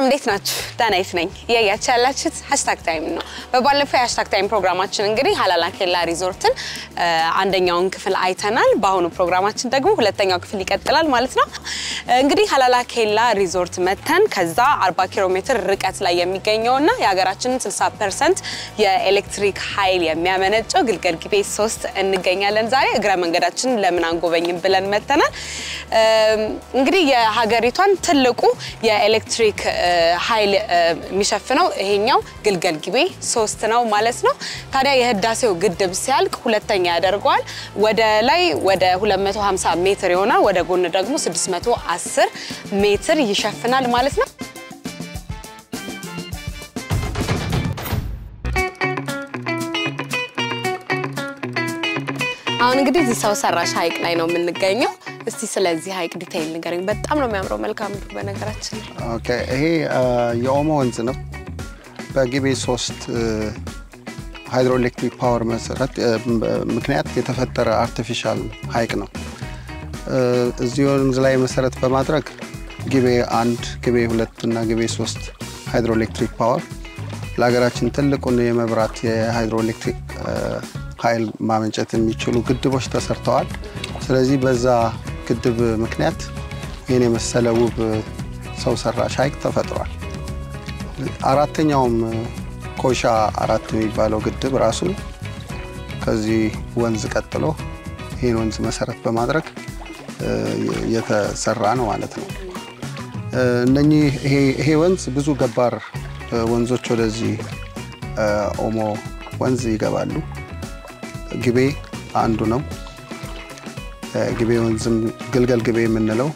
ሰላም እንዴት ናችሁ? ዳናይት ነኝ። ያያቻላችሁት #ታይም ነው። በባለፈው #ታይም ፕሮግራማችን እንግዲህ ሀላላ ኬላ ሪዞርትን አንደኛውን ክፍል አይተናል። በአሁኑ ፕሮግራማችን ደግሞ ሁለተኛው ክፍል ይቀጥላል ማለት ነው። እንግዲህ ሀላላ ኬላ ሪዞርት መተን ከዛ 40 ኪሎ ሜትር ርቀት ላይ የሚገኘውና የሀገራችንን 60% የኤሌክትሪክ ኃይል የሚያመነጨው ግልገል ጊቤ 3 እንገኛለን። ዛሬ እግረ መንገዳችን ለምን አንጎበኝም ብለን መተናል። እንግዲህ የሀገሪቷን ትልቁ የኤሌክትሪክ ኃይል የሚሸፍነው ይሄኛው ግልገል ጊቤ 3 ነው ማለት ነው። ታዲያ የህዳሴው ግድብ ሲያልቅ ሁለተኛ ያደርገዋል። ወደ ላይ ወደ 250 ሜትር ይሆናል፣ ወደ ጎን ደግሞ 610 ሜትር ይሸፍናል ማለት ነው። አሁን እንግዲህ እዚህ ሰው ሰራሽ ሐይቅ ላይ ነው የምንገኘው። እስቲ ስለዚህ ሐይቅ ዲቴይል ንገረኝ። በጣም ነው የሚያምረው መልካም ምድሩ በነገራችን። ኦኬ ይሄ የኦሞ ወንዝ ነው። በጊቤ 3 ሃይድሮኤሌክትሪክ ፓወር መሰረት ምክንያት የተፈጠረ አርቲፊሻል ሐይቅ ነው። እዚህ ወንዝ ላይ መሰረት በማድረግ ጊቤ 1 ጊቤ 2 እና ጊቤ 3 ሃይድሮኤሌክትሪክ ፓወር ለሀገራችን ትልቁን የመብራት የሃይድሮኤሌክትሪክ ኃይል ማመንጨት የሚችሉ ግድቦች ተሰርተዋል። ስለዚህ በዛ ግድብ ምክንያት የኔ መሰለ ውብ ሰው ሰራሽ ሐይቅ ተፈጥሯል። አራተኛውም ኮሻ 4 የሚባለው ግድብ ራሱ ከዚህ ወንዝ ቀጥሎ ይሄን ወንዝ መሰረት በማድረግ የተሰራ ነው ማለት ነው። እነኚህ ይሄ ወንዝ ብዙ ገባር ወንዞች ወደዚህ ኦሞ ወንዝ ይገባሉ። ጊቤ አንዱ ነው። ጊቤ ወንዝም ግልገል ጊቤ የምንለው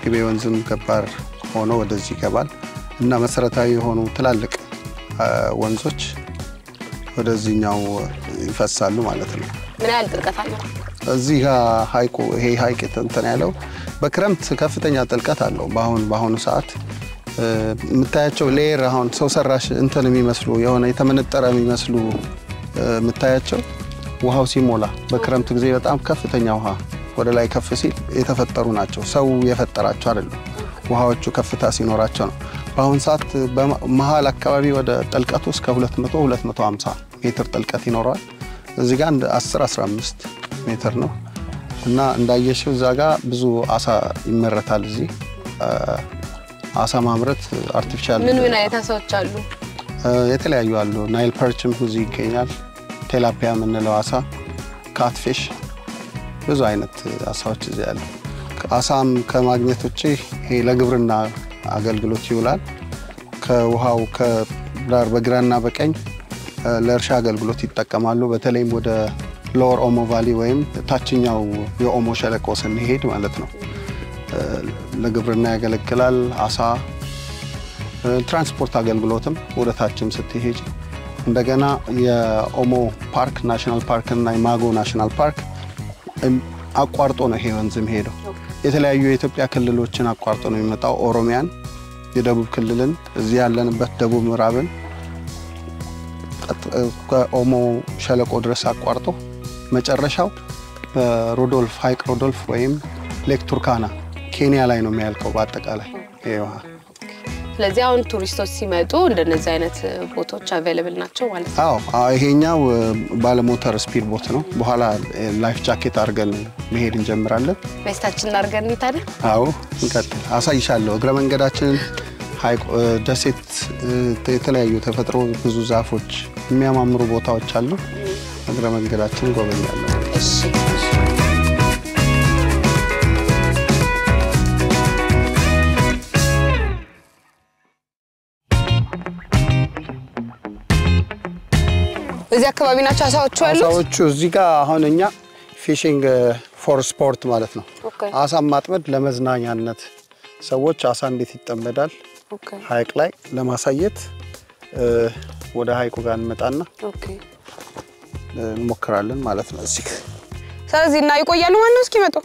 ጊቤ ወንዝም ገባር ሆኖ ወደዚህ ይገባል እና መሰረታዊ የሆኑ ትላልቅ ወንዞች ወደዚህኛው ይፈሳሉ ማለት ነው። ምን ያህል ጥልቀት አለው? እዚህ ጋር ሐይቁ ይሄ ሐይቅ እንትን ያለው በክረምት ከፍተኛ ጥልቀት አለው። በአሁኑ ሰዓት የምታያቸው ሌየር አሁን ሰው ሰራሽ እንትን የሚመስሉ የሆነ የተመነጠረ የሚመስሉ የምታያቸው ውሃው ሲሞላ በክረምት ጊዜ በጣም ከፍተኛ ውሃ ወደ ላይ ከፍ ሲል የተፈጠሩ ናቸው። ሰው የፈጠራቸው አይደሉም። ውሃዎቹ ከፍታ ሲኖራቸው ነው። በአሁን ሰዓት በመሃል አካባቢ ወደ ጥልቀቱ እስከ 200-250 ሜትር ጥልቀት ይኖራል። እዚህ ጋር 10-15 ሜትር ነው እና እንዳየሽው እዛ ጋር ብዙ አሳ ይመረታል። እዚህ አሳ ማምረት አርቲፊሻል ምን አይነት አሳዎች አሉ? የተለያዩ አሉ። ናይል ፐርችም እዚህ ይገኛል። ቴላፒያ የምንለው አሳ፣ ካትፊሽ፣ ብዙ አይነት አሳዎች እዚህ አሉ። አሳም ከማግኘት ውጪ ይሄ ለግብርና አገልግሎት ይውላል። ከውሃው ከዳር በግራና በቀኝ ለእርሻ አገልግሎት ይጠቀማሉ። በተለይም ወደ ሎወር ኦሞ ቫሊ ወይም ታችኛው የኦሞ ሸለቆ ስንሄድ ማለት ነው ለግብርና ያገለግላል። አሳ ትራንስፖርት አገልግሎትም ወደ ታችም ስትሄጂ እንደገና የኦሞ ፓርክ ናሽናል ፓርክ እና የማጎ ናሽናል ፓርክ አቋርጦ ነው ይሄ ወንዝ የሚሄደው። የተለያዩ የኢትዮጵያ ክልሎችን አቋርጦ ነው የሚመጣው። ኦሮሚያን፣ የደቡብ ክልልን፣ እዚህ ያለንበት ደቡብ ምዕራብን ከኦሞ ሸለቆ ድረስ አቋርጦ መጨረሻው በሮዶልፍ ሐይቅ ሮዶልፍ ወይም ሌክ ቱርካና ኬንያ ላይ ነው የሚያልቀው በአጠቃላይ ይሄ ውሃ። ስለዚህ አሁን ቱሪስቶች ሲመጡ እንደነዚህ አይነት ቦታዎች አቬሌብል ናቸው ማለት ነው? አዎ ይሄኛው ባለሞተር ስፒድ ቦት ነው። በኋላ ላይፍ ጃኬት አድርገን መሄድ እንጀምራለን። ቬስታችንን አድርገን እንታደ? አዎ እንቀጥል። አሳይሻለሁ። እግረ መንገዳችንን ሐይቅ ደሴት የተለያዩ ተፈጥሮ ብዙ ዛፎች የሚያማምሩ ቦታዎች አሉ። እግረ መንገዳችንን ጎበኛለሁ። እሺ እዚህ አካባቢ ናቸው አሳዎቹ ያሉት? አሳዎቹ እዚህ ጋር አሁን እኛ ፊሺንግ ፎር ስፖርት ማለት ነው። አሳ ማጥመድ ለመዝናኛነት ሰዎች አሳ እንዴት ይጠመዳል ሐይቅ ላይ ለማሳየት ወደ ሐይቁ ጋር እንመጣና እንሞክራለን ማለት ነው። እዚህ ስለዚህ እና ይቆያሉ ማለት ነው እስኪመጡ?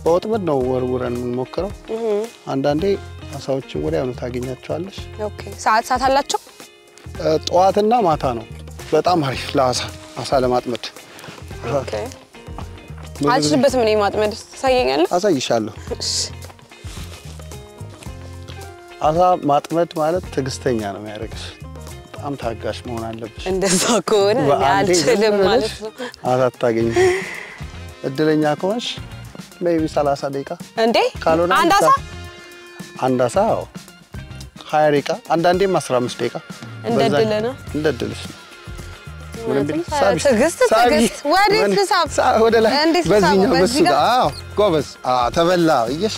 በወጥመድ ነው ወርውረን እንሞክረው። አንዳንዴ አሳዎችን ወዲያውኑ ታገኛቸዋለሽ። ሰዓት አላቸው? ጠዋትና ማታ ነው። በጣም አሪፍ ለአሳ ለማጥመድ። አልችልበት ምን ማጥመድ ታሳየኛለህ? አሳይሻለሁ። አሳ ማጥመድ ማለት ትግስተኛ ነው የሚያደርግሽ በጣም ታጋሽ መሆን አለብሽ እንደዛ ከሆነ አልችልም ማለት ነው አሳ ታገኝ እድለኛ ከሆንሽ ሜቢ 30 ደቂቃ እንዴ ካልሆነ አንድ አሳ 20 ደቂቃ አንዳንዴም 15 ደቂቃ እንደድልሽ ትግስት ወዴት ልሳብ ወደ ላይ በዚህኛው በሱ አዎ ጎበዝ ተበላ እየሽ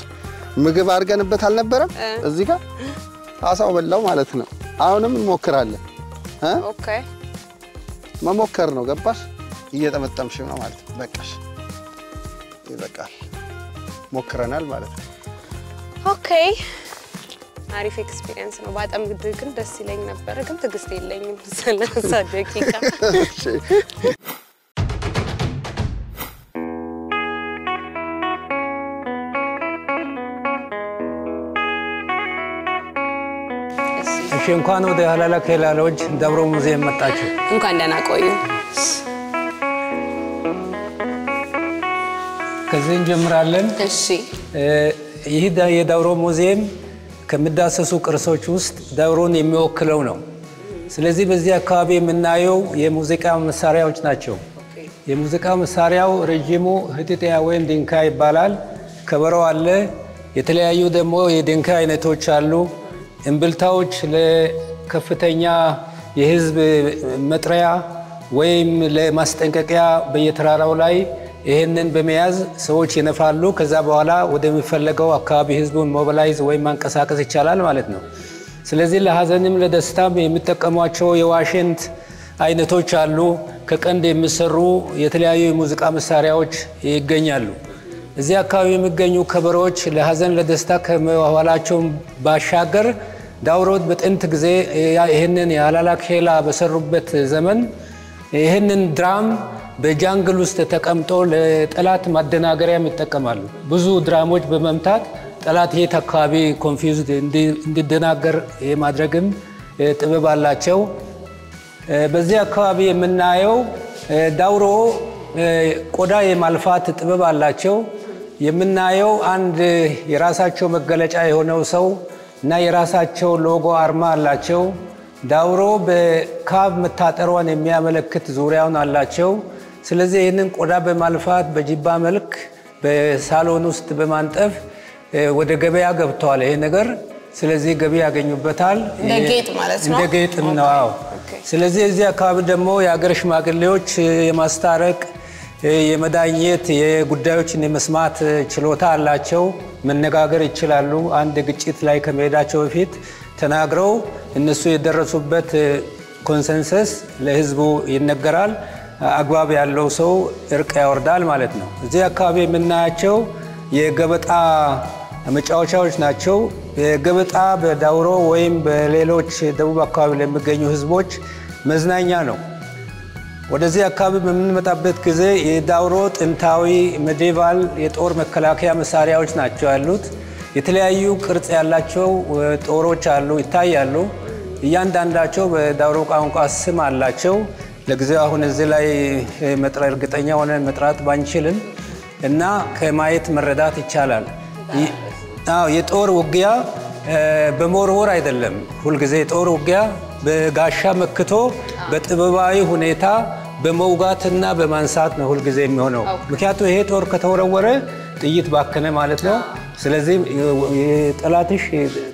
ምግብ አድርገንበት አልነበረም እዚህ ጋር አሳው በላው ማለት ነው አሁንም እንሞክራለን ኦኬ መሞከር ነው ገባሽ እየተመጠምሽ ነው ማለት ነው በቃሽ ይበቃል ሞክረናል ማለት ነው ኦኬ አሪፍ ኤክስፒሪየንስ ነው በጣም ግን ደስ ይለኝ ነበር ግን ትግስት የለኝም 30 ደቂቃ እንኳን ወደ ሀላላ ኬላ ሎጅ ዳውሮ ሙዚየም መጣችሁ እንኳን ደህና ቆዩ ከዚህ እንጀምራለን እሺ ይህ የዳውሮ ሙዚየም ከመዳሰሱ ቅርሶች ውስጥ ዳውሮን የሚወክለው ነው ስለዚህ በዚህ አካባቢ የምናየው የሙዚቃ መሳሪያዎች ናቸው የሙዚቃ መሳሪያው ረጅሙ ህጥጥያ ወይም ድንካይ ይባላል ከበሮ አለ የተለያዩ ደግሞ የድንካይ አይነቶች አሉ እንብልታዎች ለከፍተኛ የህዝብ መጥሪያ ወይም ለማስጠንቀቂያ በየተራራው ላይ ይሄንን በመያዝ ሰዎች ይነፋሉ ከዛ በኋላ ወደሚፈልገው አካባቢ ህዝቡን ሞቢላይዝ ወይም ማንቀሳቀስ ይቻላል ማለት ነው ስለዚህ ለሐዘንም ለደስታም የሚጠቀሟቸው የዋሽንት አይነቶች አሉ ከቀንድ የሚሰሩ የተለያዩ የሙዚቃ መሳሪያዎች ይገኛሉ እዚህ አካባቢ የሚገኙ ከበሮች ለሐዘን ለደስታ ከመዋላቸው ባሻገር ዳውሮት በጥንት ጊዜ ይሄንን የሀላላ ኬላ በሰሩበት ዘመን ይሄንን ድራም በጃንግል ውስጥ ተቀምጦ ለጠላት ማደናገሪያ ይጠቀማሉ ብዙ ድራሞች በመምታት ጠላት የት አካባቢ ኮንፊውዝድ እንዲደናገር የማድረግም ጥበብ አላቸው በዚህ አካባቢ የምናየው ዳውሮ ቆዳ የማልፋት ጥበብ አላቸው የምናየው አንድ የራሳቸው መገለጫ የሆነው ሰው እና የራሳቸው ሎጎ አርማ አላቸው ዳውሮ በካብ መታጠሯን የሚያመለክት ዙሪያውን አላቸው ስለዚህ ይሄንን ቆዳ በማልፋት በጂባ መልክ በሳሎን ውስጥ በማንጠፍ ወደ ገበያ ገብቷል ይሄ ነገር ስለዚህ ገበያ ያገኙበታል እንደጌጥ ማለት ነው እንደጌጥ ነው ስለዚህ እዚህ አካባቢ ደግሞ የአገር ሽማግሌዎች የማስታረቅ የመዳኘት የጉዳዮችን የመስማት ችሎታ አላቸው መነጋገር ይችላሉ አንድ ግጭት ላይ ከመሄዳቸው በፊት ተናግረው እነሱ የደረሱበት ኮንሰንሰስ ለህዝቡ ይነገራል አግባብ ያለው ሰው እርቅ ያወርዳል ማለት ነው እዚህ አካባቢ የምናያቸው የገበጣ መጫወቻዎች ናቸው የገበጣ በዳውሮ ወይም በሌሎች ደቡብ አካባቢ ለሚገኙ ህዝቦች መዝናኛ ነው ወደዚህ አካባቢ በምንመጣበት ጊዜ የዳውሮ ጥንታዊ ሜዲቫል የጦር መከላከያ መሳሪያዎች ናቸው ያሉት የተለያዩ ቅርጽ ያላቸው ጦሮች አሉ ይታያሉ እያንዳንዳቸው በዳውሮ ቋንቋ ስም አላቸው ለጊዜው አሁን እዚህ ላይ መጥራት እርግጠኛ ሆነን መጥራት ባንችልም እና ከማየት መረዳት ይቻላል የጦር ውጊያ በመወርወር አይደለም ሁሉ ጊዜ ጦር ውጊያ በጋሻ መክቶ በጥበባዊ ሁኔታ በመውጋትና በማንሳት ነው ሁሉ ጊዜ የሚሆነው ምክንያቱም ይሄ ጦር ከተወረወረ ጥይት ባከነ ማለት ነው ስለዚህ የጠላትሽ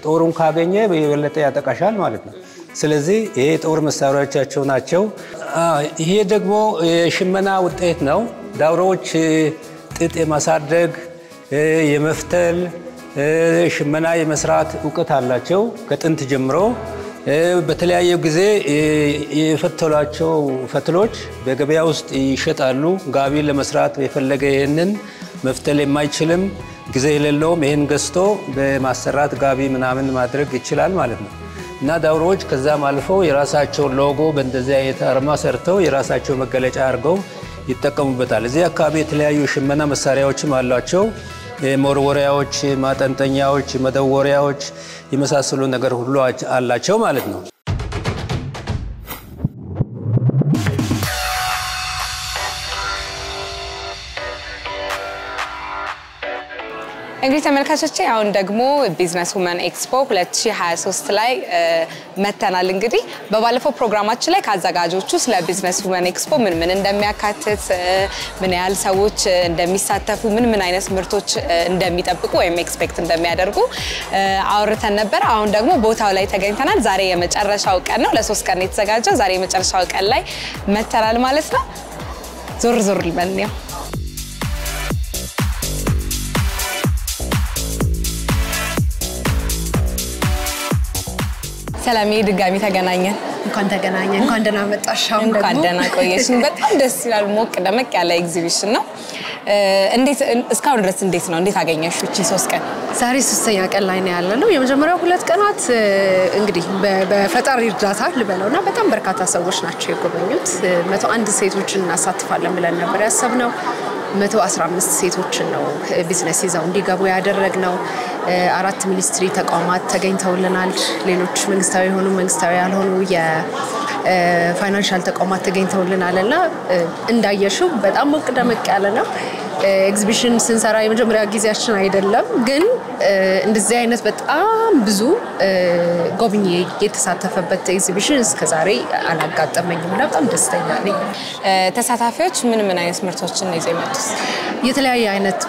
ጦሩን ካገኘ የበለጠ ያጠቃሻል ማለት ነው ስለዚህ ይሄ ጦር መሳሪያዎቻቸው ናቸው ይሄ ደግሞ የሽመና ውጤት ነው ዳውሮች ጥጥ የማሳደግ የመፍተል ሽመና የመስራት ዕውቀት አላቸው ከጥንት ጀምሮ በተለያየ ጊዜ የፈተሏቸው ፈትሎች በገበያ ውስጥ ይሸጣሉ ጋቢ ለመስራት የፈለገ ይሄንን መፍተል የማይችልም ጊዜ የሌለውም ይሄን ገዝቶ በማሰራት ጋቢ ምናምን ማድረግ ይችላል ማለት ነው እና ዳውሮች ከዛም አልፈው የራሳቸው ሎጎ በእንደዚህ አይነት አርማ ሰርተው የራሳቸው መገለጫ አድርገው ይጠቀሙበታል እዚህ አካባቢ የተለያዩ ሽመና መሳሪያዎችም አሏቸው መወርወሪያዎች ማጠንጠኛዎች መደወሪያዎች የመሳሰሉ ነገር ሁሉ አላቸው ማለት ነው እንግዲህ ተመልካቾቼ አሁን ደግሞ ቢዝነስ ውመን ኤክስፖ 2023 ላይ መተናል እንግዲህ በባለፈው ፕሮግራማችን ላይ ካዘጋጆቹ ስለ ቢዝነስ ውመን ኤክስፖ ምን እንደሚያካትት ምን ያህል ሰዎች እንደሚሳተፉ ምን አይነት ምርቶች እንደሚጠብቁ ወይም ኤክስፔክት እንደሚያደርጉ አውርተን ነበር አሁን ደግሞ ቦታው ላይ ተገኝተናል ዛሬ የመጨረሻው ቀን ነው ለ3 ቀን የተዘጋጀው ዛሬ የመጨረሻው ቀን ላይ መተናል ማለት ነው ዞር ልበልኝ ሰላም ድጋሚ ተገናኘን እንኳን ተገናኘን እንኳን ደህና መጣሻው እንኳን ደህና ቆየሽን በጣም ደስ ይላል ሞቅ ደመቅ ያለ ኤግዚቢሽን ነው እንዴት እስካሁን ድረስ እንዴት አገኘሽው እቺ 3 ቀን ዛሬ 3ኛ ቀን ላይ ነው ያለነው የመጀመሪያው 2 ቀናት እንግዲህ በፈጣሪ እርዳታ ልበለውና በጣም በርካታ ሰዎች ናቸው የጎበኙት 101 ሴቶችን እናሳትፋለን ብለን ነበር ያሰብነው 115 ሴቶችን ነው ቢዝነስ ይዘው እንዲገቡ ያደረግነው 4 ሚኒስትሪ ተቋማት ተገኝተውልናል ሌሎች መንግስታዊ ሆኑ መንግስታዊ ያልሆኑ የፋይናንሻል ተቋማት ተገኝተውልናልና እንዳየሽው በጣም ሞቅ ደመቅ ያለ ነው ኤግዚቢሽን ስንሰራ የመጀመሪያ ጊዜያችን አይደለም ግን እንደዚህ አይነት በጣም ብዙ ጎብኚ የተሳተፈበት ኤግዚቢሽን እስከዛሬ አላጋጠመኝም እና በጣም ደስተኛ ነኝ ተሳታፊዎች ምን አይነት ምርቶችን ይዘው የመጡት የተለያየ አይነት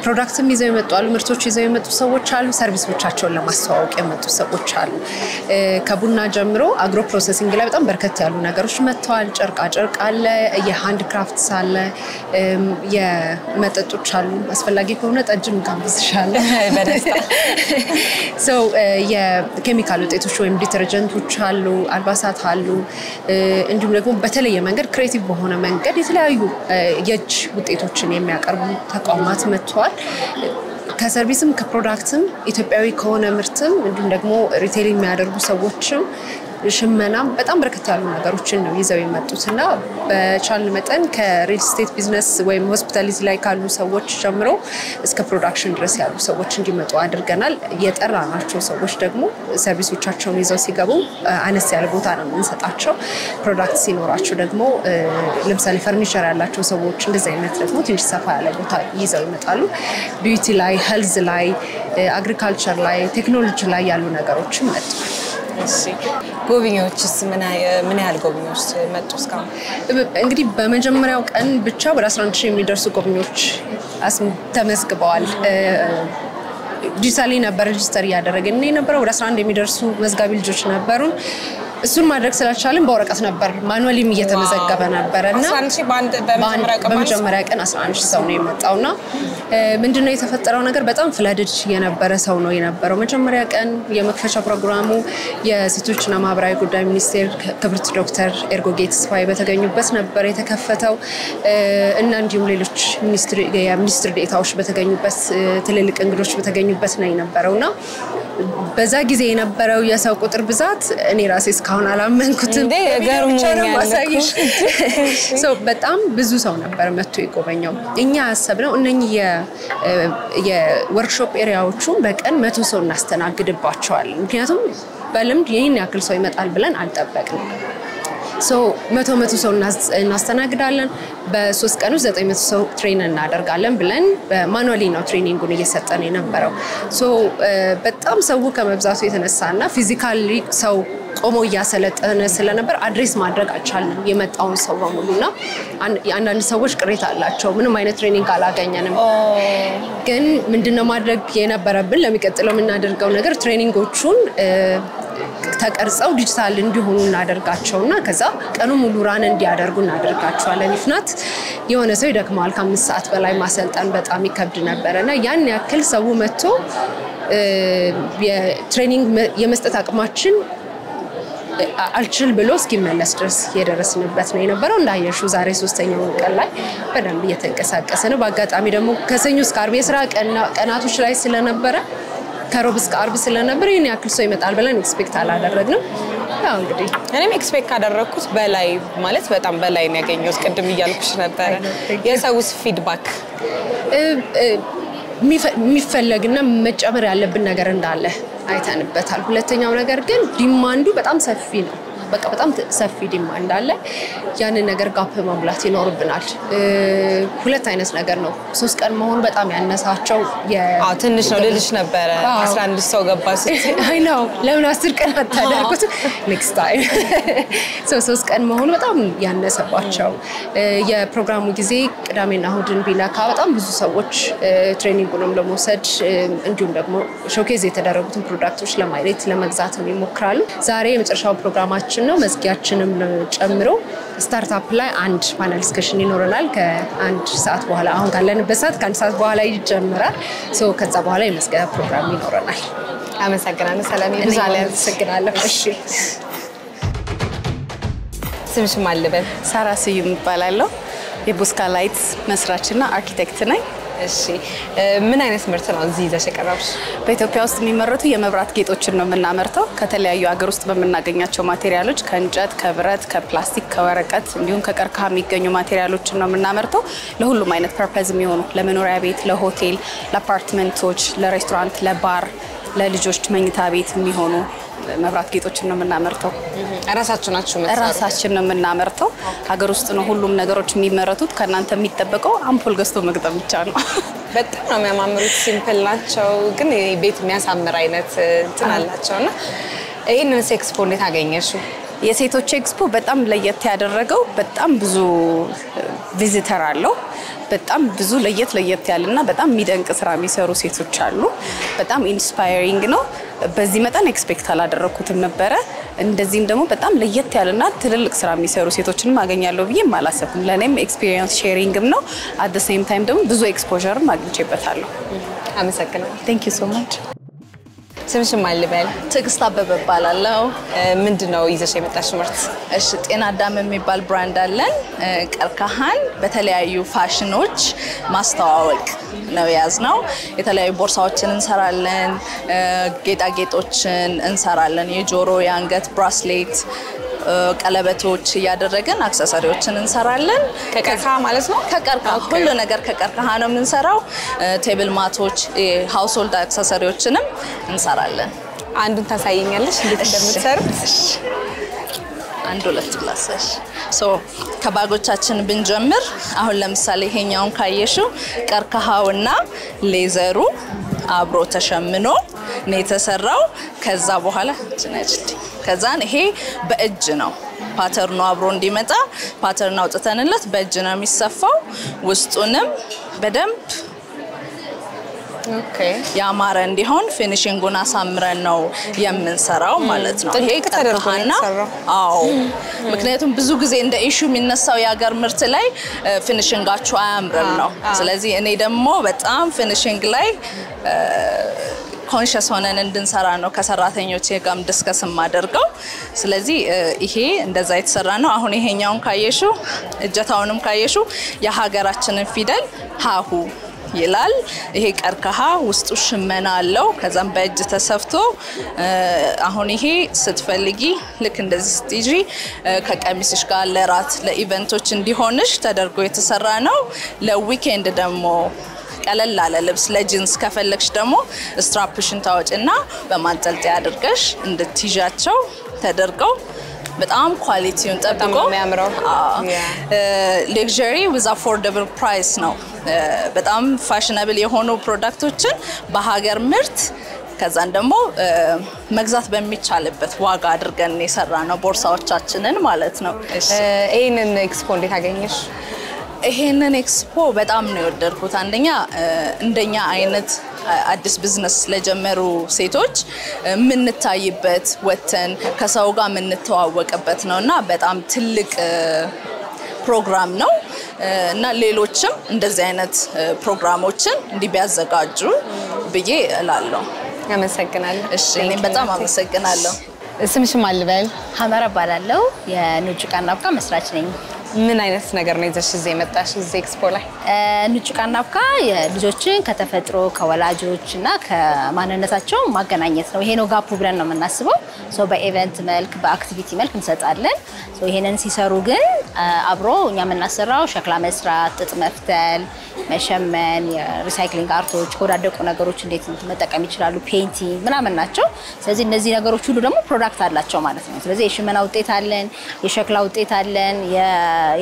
ፕሮዳክትም ይዘው የመጡ አሉ ምርቶች ይዘው የመጡ ሰዎች አሉ ሰርቪሶቻቸውን ለማስተዋወቅ የመጡ ሰዎች አሉ ከቡና ጀምሮ አግሮ ፕሮሰሲንግ ላይ በጣም በርከት ያሉ ነገሮች መጥተዋል ጨርቃ አለ የሃንድ ክራፍትስ አለ የመጠጦች አሉ አስፈላጊ ከሆነ ጠጅም ጋብዝሻል በደስታ የኬሚካል ውጤቶች ወይም ዲተርጀንቶች አሉ አልባሳት አሉ እንዲሁም ደግሞ በተለየ መንገድ ክሬቲቭ በሆነ መንገድ የተለያዩ የእጅ ውጤቶችን የሚያቀርቡ ተቋማት መጥተዋል ከሰርቪስም ከፕሮዳክትም ኢትዮጵያዊ ከሆነ ምርትም እንዲሁም ደግሞ ሪቴይል የሚያደርጉ ሰዎችም ሽመናም በጣም በርከት ያሉ ነገሮችን ነው ይዘው የመጡትና በቻል መጠን ከሪል ስቴት ቢዝነስ ወይም ሆስፒታሊቲ ላይ ካሉ ሰዎች ጀምሮ እስከ ፕሮዳክሽን ድረስ ያሉ ሰዎች እንዲመጡ አድርገናል የጠራናቸው ሰዎች ደግሞ ሰርቪሶቻቸውን ይዘው ሲገቡ አነስ ያለ ቦታ ነው እንሰጣቸው ፕሮዳክት ሲኖራቸው ደግሞ ለምሳሌ ፈርኒቸር ያላቸው ሰዎች እንደዚህ አይነት ደግሞ ትንሽ ሰፋ ያለ ቦታ ይዘው ይመጣሉ ቢዩቲ ላይ ሄልዝ ላይ አግሪካልቸር ላይ ቴክኖሎጂ ላይ ያሉ ነገሮችን መጡ እሺ ጎብኚዎችስ ምን ያህል ጎብኚዎች መጡ እስካሁን እንግዲህ በመጀመሪያው ቀን ብቻ ወደ 11000 የሚደርሱ ጎብኚዎች ተመዝግበዋል ዲጂታሊ ነበር ሬጂስተር ያደረገን የነበረው ወደ 11 የሚደርሱ መዝጋቢ ልጆች ነበሩን እሱን ማድረግ ስላልቻለን በወረቀት ነበር ማኑዋሊም እየተመዘገበ ነበርና በመጀመሪያ ቀን 11000 ሰው ነው የመጣውና ምንድነው የተፈጠረው ነገር በጣም ፍላድድ የነበረ ሰው ነው የነበረው መጀመሪያ ቀን የመክፈቻ ፕሮግራሙ የሴቶችና ማህበራዊ ጉዳይ ሚኒስቴር ክብርት ዶክተር ኤርጎጌ ተስፋዬ በተገኙበት ነበር የተከፈተው እና እንዲሁም ሌሎች ሚኒስትር ዴታዎች በተገኙበት ትልልቅ እንግዶች በተገኙበት ነው የነበረውና በዛ ጊዜ የነበረው የሰው ቁጥር ብዛት እኔ ራሴ እስካሁን አላመንኩትም በጣም ብዙ ሰው ነበር መጥቶ ይጎበኛው እኛ ያሰብነው እነኚህ የወርክሾፕ ኤሪያዎቹ በቀን 100 ሰው እናስተናግድባቸዋል ምክንያቱም በልምድ ይሄን ያክል ሰው ይመጣል ብለን አልጠበቅንም መቶ ሰው እናስተናግዳለን በ3 ቀን ውስጥ 900 ሰው ትሬን እናደርጋለን ብለን በማኑዋሊ ነው ትሬኒንጉን እየሰጠን የነበረው በጣም ሰው ከመብዛቱ የተነሳና ፊዚካሊ ሰው ቆሞ ያሰለጠነ ስለነበር አድሬስ ማድረግ አልቻልንም የመጣውን ሰው በሙሉና አንዳንድ ሰዎች ቅሬታ አላቸው ምንም አይነት ትሬኒንግ አላገኘንም ግን ምንድነው ማድረግ የነበረብን ለሚቀጥለው እናደርገው ነገር ትሬኒንጎቹን ተቀርጸው ዲጂታል እንዲሆኑ እናደርጋቸውና ከዛ ቀኑ ሙሉ ራን እንዲያደርጉ እናደርጋቸዋለን ifnat የሆነ ሰው ይደክማል ከ5 ሰዓት በላይ ማሰልጠን በጣም ይከብድ ነበርና ያን ያክል ሰው መጥቶ የትሬኒንግ የመስጠት አቅማችን አልችል ብሎ እስኪመለስ ድረስ የደረስንበት ነው የነበረው እንዳየሽው ዛሬ 3ኛው ቀን ላይ በደንብ እየተንቀሳቀሰ ነው በአጋጣሚ ደግሞ ከሰኞ እስከ ዓርብ የሥራ ቀናቶች ላይ ስለነበረ ከሮብ እስከ ዓርብ ስለነበር ይሄን ያክል ሰው ይመጣል ብለን ኤክስፔክት አላደረግንም ያው እንግዲህ እኔም ኤክስፔክት አደረኩት በላይ ማለት በጣም በላይ ነው ያገኘው ቅድም ይያልኩሽ ነበር የሰውስ ፊድባክ የሚፈልግና መጨመር ያለብን ነገር እንዳለ አይተንበታል ሁለተኛው ነገር ግን ዲማንዱ በጣም ሰፊ ነው በቃ በጣም ሰፊ ዲማንድ አለ ያንን ነገር ጋፕ መሙላት ይኖርብናል ሁለት አይነት ነገር ነው 3 ቀን መሆን በጣም ያነሳቸው ትንሽ ነው ልልሽ ነበር 11 ሰው ገባ ሲል አይ ነው ለምን 10 ቀን አታደርጉት next time 3 ቀን መሆን በጣም ያነሰባቸው የፕሮግራሙ ጊዜ ቅዳሜና እሁድን ቢነካ በጣም ብዙ ሰዎች ትሬኒንጉንም ለመውሰድ እንዲሁም ደግሞ ሾኬዝ የተደረጉትን ፕሮዳክቶች ለማየት ለመግዛት ይሞክራሉ ዛሬ የመጨረሻው ፕሮግራማችን ነው መዝጊያችንም ጨምሮ ስታርታፕ ላይ አንድ ፓነል ዲስከሽን ይኖረናል ከአንድ ሰዓት በኋላ አሁን ካለንበት ሰዓት ከአንድ ሰዓት በኋላ ይጀምራል ከዛ በኋላ የመዝጊያ ፕሮግራም ይኖረናል አመሰግናለሁ ሰላም ይብዛል አመሰግናለሁ እሺ ስምሽ ማን ልበል ሳራ ስዩም እባላለሁ የቡስካ ላይትስ መስራችና አርኪቴክት ነኝ እሺ ምን አይነት ምርት ነው እዚህ ይዘሽ የቀረብሽ በኢትዮጵያ ውስጥ የሚመረቱ የመብራት ጌጦችን ነው የምናመርተው ከተለያዩ ሀገር ውስጥ በመናገኛቸው ማቴሪያሎች ከእንጨት ከብረት ከፕላስቲክ ከወረቀት እንዲሁም ከቀርከሃ የሚገኙ ማቴሪያሎችን ነው የምናመርተው ለሁሉም አይነት ፐርፐዝ የሚሆኑ ለመኖሪያ ቤት ለሆቴል ለአፓርትመንቶች ለሬስቶራንት ለባር ለልጆች መኝታ ቤት የሚሆኑ መብራት ጌጦችን ነው የምናመርተው ራሳችሁ ናችሁ መስራት ራሳችን ነው የምናመርተው ሀገር ውስጥ ነው ሁሉም ነገሮች የሚመረቱት ከናንተ የሚጠበቀው አምፖል ገዝቶ መግጠም ብቻ ነው በጣም ነው የሚያማምሩት ሲምፕል ናቸው ግን ቤት የሚያሳምር አይነት እንትን አላቸውና ይሄንን ኤክስፖ እንዴት አገኘሽው የሴቶች ኤክስፖ በጣም ለየት ያደረገው በጣም ብዙ ቪዚተር አለው በጣም ብዙ ለየት ያለና በጣም የሚደንቅ ስራ የሚሰሩ ሴቶች አሉ በጣም ኢንስፓየሪንግ ነው በዚህ መጠን ኤክስፔክት አላደረኩትም ነበር እንደዚህም ደግሞ በጣም ለየት ያለና ትልልቅ ስራ የሚሰሩ ሴቶችን ማገኛለሁ ብዬ ማላሰብኩም ለኔም ኤክስፒሪየንስ ሼሪንግም ነው at the same time ደግሞ ብዙ ኤክስፖዠር ማግኘቼበታለሁ አመሰግናለሁ thank you so much ስምሽ ማን ልበል ትግስት አበበ እባላለሁ ምንድነው ይዘሽ የመጣሽው ምርት እሺ ጤና አዳም የሚባል ብራንድ አለን ቀርከሃን በተለያዩ ፋሽኖች ማስተዋወቅ ነው ያዝነው የተለያዩ ቦርሳዎችን እንሰራለን ጌጣጌጦችን እንሰራለን የጆሮ የአንገት ብራስሌት ቀለበቶች ያደረገን አክሰሰሪዎችን እንሰራለን ከቀርከሃ ማለት ነው ከቀርከሃ ሁሉ ነገር ከቀርከሃ ነው የምንሰራው ቴብል ማቶች ሃውስሆልድ አክሰሰሪዎችንም እንሰራለን አንዱን ታሳይኛለሽ እንዴት እንደምትሰሩት አንድ ሁለት ብላሰሽ ከባጎቻችን ብንጀምር አሁን ለምሳሌ ይሄኛውን ካየሽው ቀርከሃውና ሌዘሩ አብሮ ተሸምኖ ነው የተሰራው ከዛ በኋላ ከዛን ይሄ በእጅ ነው ፓተርኑ አብሮ እንዲመጣ ፓተርን አውጥተንለት በእጅ ነው የሚሰፋው ውስጡንም በደንብ ያማረ እንዲሆን ፊኒሺንጉን አሳምረን ነው የምንሰራው ማለት ነው ይሄ ከተደረገና ምክንያቱም ብዙ ጊዜ እንደ ኢሹ የሚነሳው ያገር ምርት ላይ ፊኒሺንጋቹ አያምርም ነው ስለዚህ እኔ ደግሞ በጣም ፊኒሺንግ ላይ ኮንሺየስ ሆነን እንድንሰራ ነው ከሰራተኞች ጋርም ዲስከስ ማደርገው ስለዚህ ይሄ እንደዛ የተሰራ ነው አሁን ይሄኛውን ካየሹ እጀታውንም ካየሹ የሀገራችንን ፊደል ሃሁ ይላል ይሄ ቀርከሃ ውስጡ ሽመና አለው ከዛም በእጅ ተሰፍቶ አሁን ይሄ ስትፈልጊ ልክ እንደዚህ ስትይጂ ከቀሚስሽ ጋር ለራት ለኢቨንቶች እንዲሆንሽ ተደርጎ የተሰራ ነው ለዊኬንድ ደግሞ ቀለል አለ ልብስ ለጂንስ ከፈለክሽ ደግሞ ስትራፕሽን ታወጪና በማንጠልጠያ አድርገሽ እንድትይዣቸው ተደርገው በጣም ኳሊቲውን ጠብቆ የሚያምረው ሌክዠሪ with affordable price ነው በጣም ፋሽነብል የሆኑ ፕሮዳክቶችን በሀገር ምርት ከዛን ደግሞ መግዛት በሚቻልበት ዋጋ አድርገን የሰራነው ቦርሳዎቻችንን ማለት ነው ይሄንን ኤክስፖ እንዴት አገኘሽ ይሄንን ኤክስፖ በጣም ነው የወደድኩት አንደኛ እንደኛ አይነት አዲስ ቢዝነስ ለጀመሩ ሴቶች ምንታይበት ወተን ከሰው ጋር ምንተዋወቅበት ነውና በጣም ትልቅ ፕሮግራም ነው እና ሌሎችም እንደዚህ አይነት ፕሮግራሞችን እንዲያዘጋጁ ብዬ እላለሁ አመሰግናለሁ እሺ እኔም በጣም አመሰግናለሁ ስምሽ ማን ልበል ሐመራ ባላለው የኑጅ ቃናብቃ መስራች ነኝ ምን አይነት ነገር ነው ይዘሽ እዚህ የመጣሽ እዚህ ኤክስፖ ላይ? ንጩቃና አብካ የልጆችን ከተፈጥሮ ከወላጆችና ከማንነታቸው ማገናኘት ነው። ይሄ ነው ጋፑ ብለን ነው የምናስበው። ሶ በኢቨንት መልክ በአክቲቪቲ መልክ እንሰጣለን። ሶ ይሄንን ሲሰሩ ግን አብሮ እኛ የምናሰራው ሸክላ መስራት፣ ጥጥ መፍተል፣ መሸመን፣ የሪሳይክሊንግ አርቶች፣ ከወዳደቁ ነገሮች እንዴት መጠቀም ይችላሉ፣ ፔይንቲንግ ምናምን ናቸው። ስለዚህ እነዚህ ነገሮች ሁሉ ደግሞ ፕሮዳክት አላቸው ማለት ነው። ስለዚህ የሽመና ውጤት አለን፣ የሸክላ ውጤት አለን፣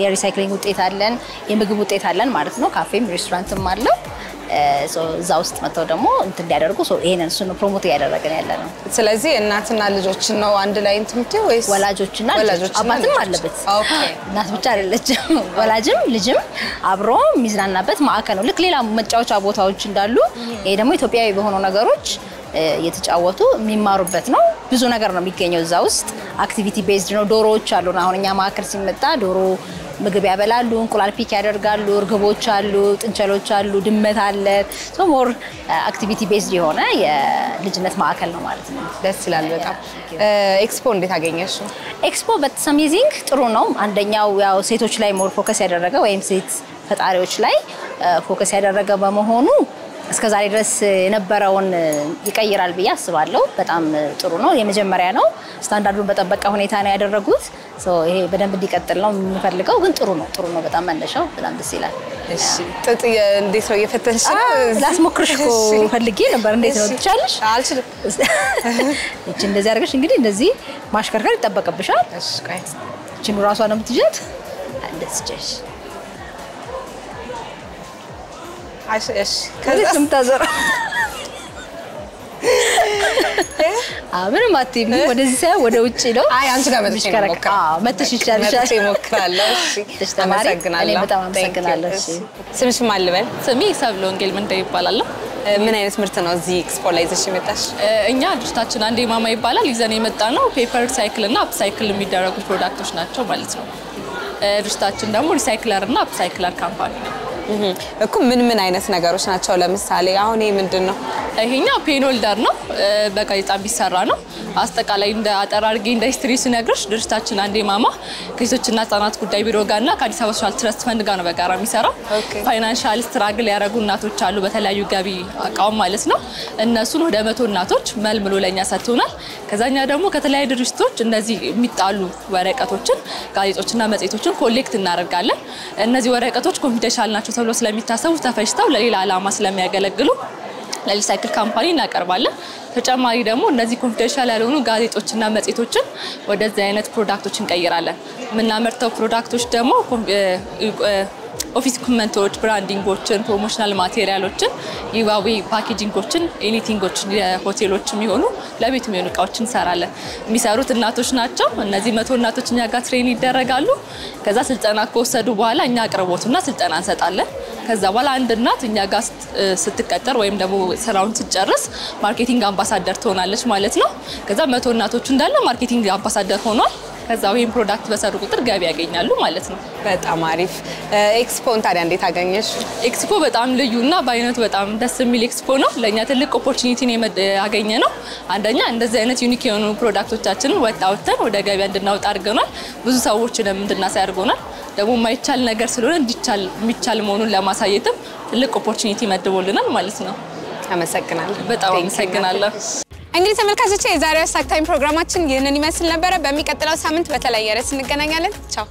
የሪሳይክሊንግ ውጤት አለን፣ የምግብ ውጤት አለን ማለት ነው። ካፌም ሬስቶራንትም አለው። እዛ ውስጥ መጥተው ደግሞ እንትን እንዲያደርጉ ይሄንን እሱን ፕሮሞት እያደረግን ያለ ነው። ስለዚህ እናትና ልጆችን ነው አንድ ላይ እንትምት ወይስ ወላጆችና አባትም አለበት? ኦኬ። እናት ብቻ አይደለችም፣ ወላጅም ልጅም አብሮ የሚዝናናበት ማዕከል ነው። ልክ ሌላ መጫወቻ ቦታዎች እንዳሉ ይሄ ደግሞ ኢትዮጵያዊ በሆኑ ነገሮች የተጫወቱ የሚማሩበት ነው። ብዙ ነገር ነው የሚገኘው እዛ ውስጥ። አክቲቪቲ ቤዝድ ነው። ዶሮዎች አሉ። አሁን እኛ ማዕከል ሲመጣ ዶሮ ምግብ ያበላሉ፣ እንቁላል ፒክ ያደርጋሉ፣ እርግቦች አሉ፣ ጥንቸሎች አሉ፣ ድመት አለ። ሶ ሞር አክቲቪቲ ቤዝድ የሆነ የልጅነት ማዕከል ነው ማለት ነው። ደስ ይላል በጣም። ኤክስፖ እንዴት አገኘሽ? ኤክስፖ በጣም አሜዚንግ ጥሩ ነው። አንደኛው ያው ሴቶች ላይ ሞር ፎከስ ያደረገ ወይም ሴት ፈጣሪዎች ላይ ፎከስ ያደረገ በመሆኑ እስከዛሬ ድረስ የነበረውን ይቀይራል ብዬ አስባለሁ። በጣም ጥሩ ነው። የመጀመሪያ ነው። ስታንዳርዱን በጠበቀ ሁኔታ ነው ያደረጉት። ይሄ በደንብ እንዲቀጥል ነው የምንፈልገው። ግን ጥሩ ነው በጣም መነሻው በጣም ደስ ይላል። እሺ ጥጥ እንዴት ነው እየፈተንሽ ነው? ላስሞክርሽ እኮ ፈልጌ ነበር። እንዴት ነው ትቻለሽ? አልችልም። እቺ እንደዚህ አድርገሽ እንግዲህ እንደዚህ ማሽከርከር ይጠበቅብሻል። እሺ ቆይ እቺን ራሷ ነው የምትይዣት። እንደዚህ እሺ ከዚህ ስምታዘራ ምንም አትይም። ወደዚህ ሳይሆን ወደ ውጪ ነው። አይ አንቺ ጋር መጥቼ ሞክራ መጥተሽ ይቻልሻል። ሞክራለሁ። እሺ አመሰግናለሁ። እኔ በጣም አመሰግናለሁ። እሺ ስምሽ ማን ልበል? ስሜ ሰብለ ወንጌል ምን ይባላል? ምን አይነት ምርት ነው እዚህ ኤክስፖ ላይ ይዘሽ የመጣሽ? እኛ ድርጅታችን አንዴ ማማ ይባላል ይዘን የመጣ ነው ፔፐር ሳይክል እና አፕሳይክል የሚደረጉ ፕሮዳክቶች ናቸው ማለት ነው። ድርጅታችን ደግሞ ሪሳይክለር እና አፕሳይክለር ካምፓኒ ነው። እኮ ምን አይነት ነገሮች ናቸው? ለምሳሌ አሁን ይሄ ምንድነው? ይሄኛ ፔን ሆልደር ነው። በጋዜጣ ቢሰራ ነው። አስተቃላይ እንደ አጠራርጌ እንደ ሂስትሪ ሲነግርሽ ድርጅታችን አንዴ ማማ ከሴቶችና ህጻናት ጉዳይ ቢሮ ጋርና ከአዲስ አበባ ሶሻል ትረስት ፈንድ ጋር ነው በጋራ የሚሰራው። ፋይናንሻል ስትራግል ያደረጉ እናቶች አሉ በተለያዩ ገቢ አቃውም ማለት ነው። እነሱን ወደ 100 እናቶች መልምሎ ለኛ ሰጥቶናል። ከዛኛ ደግሞ ከተለያዩ ድርጅቶች እንደዚህ የሚጣሉ ወረቀቶችን ጋዜጦችና መጽሔቶችን ኮሌክት እናደርጋለን። እነዚህ ወረቀቶች ኮንፊደንሻል ናቸው ተብሎ ስለሚታሰቡ ተፈጭተው ለሌላ ዓላማ ስለሚያገለግሉ ለሪሳይክል ካምፓኒ እናቀርባለን። ተጨማሪ ደግሞ እነዚህ ኮንፊደንሻል ያልሆኑ ጋዜጦችና መጽሔቶችን ወደዚህ አይነት ፕሮዳክቶች እንቀይራለን። የምናመርተው ፕሮዳክቶች ደግሞ ኦፊስ ኢኩዊፕመንቶች፣ ብራንዲንጎችን፣ ፕሮሞሽናል ማቴሪያሎችን፣ ጊቫዌ ፓኬጂንጎችን፣ ኤኒቲንጎችን የሆቴሎች የሚሆኑ ለቤት የሚሆኑ እቃዎችን እንሰራለን። የሚሰሩት እናቶች ናቸው። እነዚህ 100 እናቶች እኛ ጋር ትሬን ይደረጋሉ። ከዛ ስልጠና ከወሰዱ በኋላ እኛ አቅርቦትና ስልጠና እንሰጣለን። ከዛ በኋላ አንድ እናት እኛ ጋር ስትቀጠር ወይም ደግሞ ስራውን ስትጨርስ ማርኬቲንግ አምባሳደር ትሆናለች ማለት ነው። ከዛ 100 እናቶች እንዳለ ማርኬቲንግ አምባሳደር ሆኗል። ከዛው ይሄን ፕሮዳክት በሰሩ ቁጥር ገቢ ያገኛሉ ማለት ነው። በጣም አሪፍ። ኤክስፖን ታዲያ እንዴት አገኘሽ? ኤክስፖ በጣም ልዩና በአይነቱ በጣም ደስ የሚል ኤክስፖ ነው። ለኛ ትልቅ ኦፖርቹኒቲ ነው ያገኘ ነው። አንደኛ እንደዚህ አይነት ዩኒክ የሆኑ ፕሮዳክቶቻችንን ወጣውተን ወደ ገበያ እንድናወጣ አድርገናል። ብዙ ሰዎችንም እንድናሳይ አድርጎናል። ደግሞ ማይቻል ነገር ስለሆነ እንዲቻል የሚቻል መሆኑን ለማሳየትም ትልቅ ኦፖርቹኒቲ መድቦልናል ማለት ነው። አመሰግናለሁ። በጣም አመሰግናለሁ። እንግዲህ ተመልካቾቼ የዛሬው ሃሽታግ ታይም ፕሮግራማችን ይህንን ይመስል ነበር። በሚቀጥለው ሳምንት በተለያየ ርዕስ እንገናኛለን። ቻው።